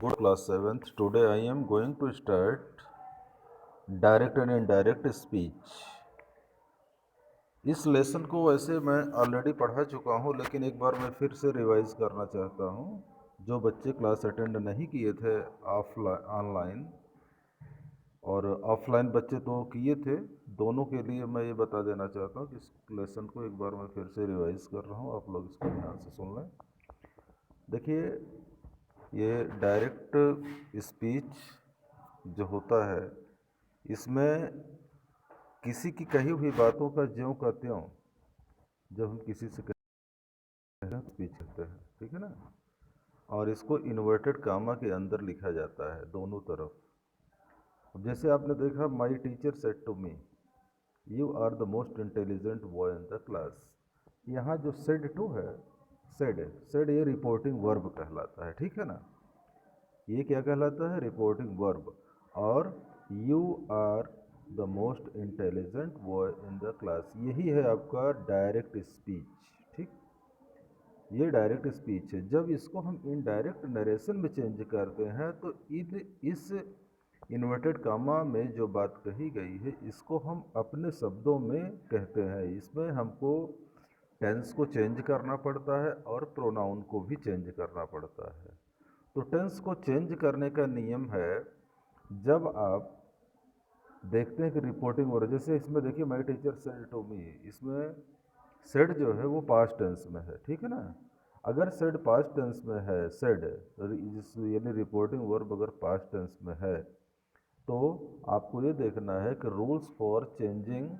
Good class 7th. Today I am going to start direct and indirect speech. इस lesson को वैसे मैं already पढ़ा चुका हूँ, लेकिन एक बार मैं फिर से रिवाइज करना चाहता हूँ। जो बच्चे क्लास अटेंड नहीं किए थे ऑनलाइन और ऑफलाइन बच्चे तो किए थे, दोनों के लिए मैं ये बता देना चाहता हूँ कि इस लेसन को एक बार मैं फिर से रिवाइज कर रहा हूँ। आप लोग इसको ध्यान से सुन लें। देखिए, ये डायरेक्ट स्पीच जो होता है, इसमें किसी की कही हुई बातों का ज्यों का त्यों जब हम किसी से कहते हैं स्पीच कहते हैं, ठीक है ना। और इसको इन्वर्टेड कामा के अंदर लिखा जाता है दोनों तरफ। अब जैसे आपने देखा, my teacher said to me you are the most intelligent boy in the class. यहाँ जो सेड टू है, सेड ये रिपोर्टिंग वर्ब कहलाता है, ठीक है ना। ये क्या कहलाता है? Reporting verb. और you are the most intelligent boy in the class, यही है आपका डायरेक्ट स्पीच, ठीक। ये डायरेक्ट स्पीच है। जब इसको हम इनडायरेक्ट नरेशन में चेंज करते हैं तो इस इन्वर्टेड कामा में जो बात कही गई है, इसको हम अपने शब्दों में कहते हैं। इसमें हमको टेंस को चेंज करना पड़ता है और प्रोनाउन को भी चेंज करना पड़ता है। तो टेंस को चेंज करने का नियम है, जब आप देखते हैं कि रिपोर्टिंग हो रही है, जैसे इसमें देखिए my teacher said to me, इसमें सेड जो है वो पास्ट टेंस में है, ठीक है ना। अगर सेड पास्ट टेंस में है, सेड यानी रिपोर्टिंग वर्ब अगर पास्ट टेंस में है, तो आपको ये देखना है कि rules for changing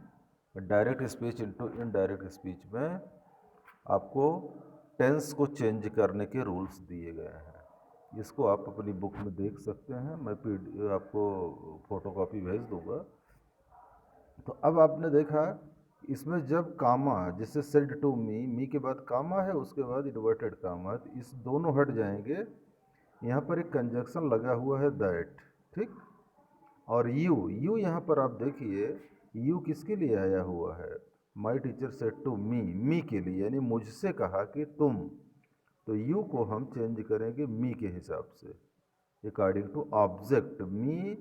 direct speech into indirect speech में आपको टेंस को चेंज करने के रूल्स दिए गए हैं। इसको आप अपनी बुक में देख सकते हैं, मैं आपको फोटोकॉपी भेज दूंगा। तो अब आपने देखा, इसमें जब कामा, जैसे सेड टू मी के बाद कामा है, उसके बाद इन्वर्टेड कामा, तो इस दोनों हट जाएंगे। यहाँ पर एक कंजक्शन लगा हुआ है दैट, ठीक। और यू यहाँ पर आप देखिए, यू किसके लिए आया हुआ है? My teacher said to me के लिए, यानी मुझसे कहा कि तुम। तो यू को हम चेंज करेंगे मी के हिसाब से, according to object. Me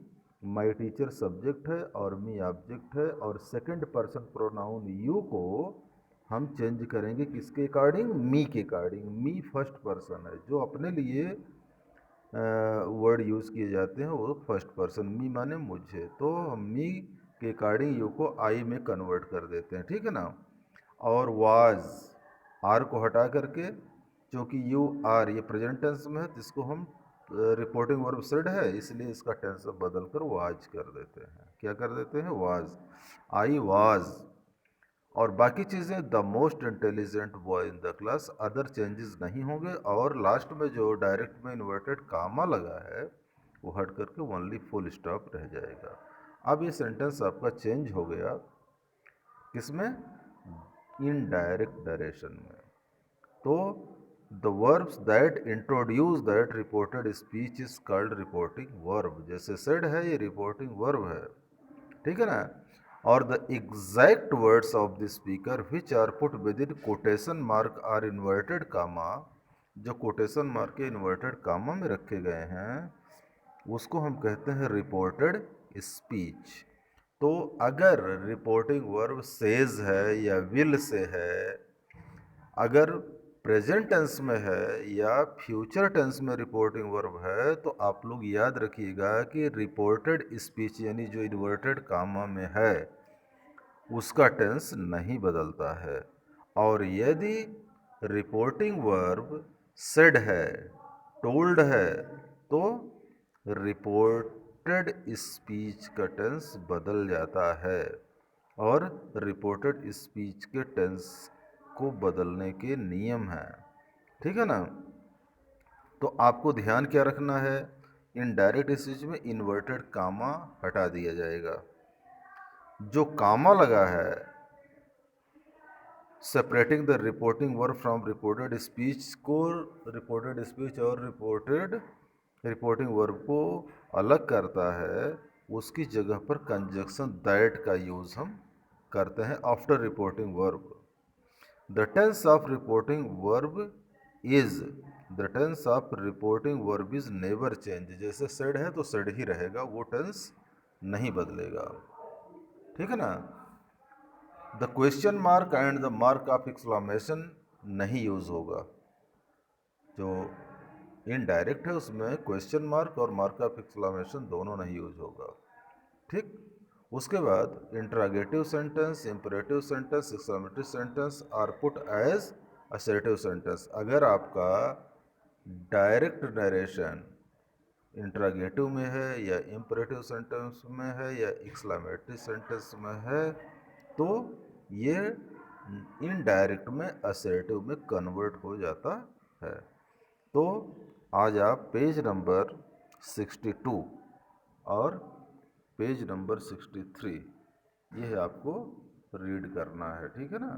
my teacher subject है और मी ऑब्जेक्ट है, और सेकंड पर्सन प्रोनाउन यू को हम चेंज करेंगे किसके अकॉर्डिंग? मी के अकॉर्डिंग। मी फर्स्ट पर्सन है, जो अपने लिए वर्ड यूज़ किए जाते हैं वो फर्स्ट पर्सन। मी माने मुझे, तो हम मी के अकॉर्डिंग यू को आई में कन्वर्ट कर देते हैं, ठीक है ना। और वाज, आर को हटा करके, क्योंकि यू आर ये प्रेजेंट टेंस में है, तो इसको हम रिपोर्टिंग वर्ब सेड है, इसलिए इसका टेंस बदल कर वाज कर देते हैं। क्या कर देते हैं? Was, I was. और बाकी चीज़ें the most intelligent boy in the class, other changes नहीं होंगे। और लास्ट में जो डायरेक्ट में इन्वर्टेड कामा लगा है, वो हट करके ओनली फुल स्टॉप रह जाएगा। अब ये सेंटेंस आपका चेंज हो गया, किसमें? इनडायरेक्ट डायरेक्शन में। तो the verbs that introduce that reported speech is called reporting verb. जैसे सेड है, ये रिपोर्टिंग वर्ब है, ठीक है ना। और the exact words of the speaker which are put within quotation mark or inverted comma, जो कोटेशन मार्क के इन्वर्टेड कामा में रखे गए हैं, उसको हम कहते हैं रिपोर्टेड स्पीच। तो अगर रिपोर्टिंग वर्ब सेज है या विल से है, अगर प्रेजेंट टेंस में है या फ्यूचर टेंस में रिपोर्टिंग वर्ब है, तो आप लोग याद रखिएगा कि रिपोर्टेड स्पीच यानी जो इन्वर्टेड कामा में है, उसका टेंस नहीं बदलता है। और यदि रिपोर्टिंग वर्ब सेड है, टोल्ड है, तो रिपोर्टेड स्पीच का टेंस बदल जाता है। और रिपोर्टेड स्पीच के टेंस को बदलने के नियम हैं, ठीक है ना। तो आपको ध्यान क्या रखना है? इनडायरेक्ट स्पीच में इन्वर्टेड कामा हटा दिया जाएगा। जो कामा लगा है, separating the reporting verb from reported speech को, रिपोर्टेड स्पीच और रिपोर्टिंग वर्ब को अलग करता है, उसकी जगह पर कंजक्शन दैट का यूज़ हम करते हैं after reporting verb. The tense of reporting verb is the tense of reporting verb is never change. जैसे सेड है तो सेड ही रहेगा, वो टेंस नहीं बदलेगा। ठीक है ना। The question mark and the mark of exclamation नहीं यूज होगा। जो इनडायरेक्ट है उसमें क्वेश्चन मार्क और मार्क ऑफ एक्सक्लामेशन दोनों नहीं यूज होगा। ठीक। उसके बाद interrogative sentence, imperative sentence, exclamatory sentence are put as assertive sentence. अगर आपका डायरेक्ट नरेशन इंट्रागेटिव में है या इंपरेटिव सेंटेंस में है या एक्सक्लेमेटरी सेंटेंस में है तो ये इनडायरेक्ट में असर्टिव में कन्वर्ट हो जाता है। तो आज आप पेज नंबर 62 और पेज नंबर 63 ये आपको रीड करना है। ठीक है ना।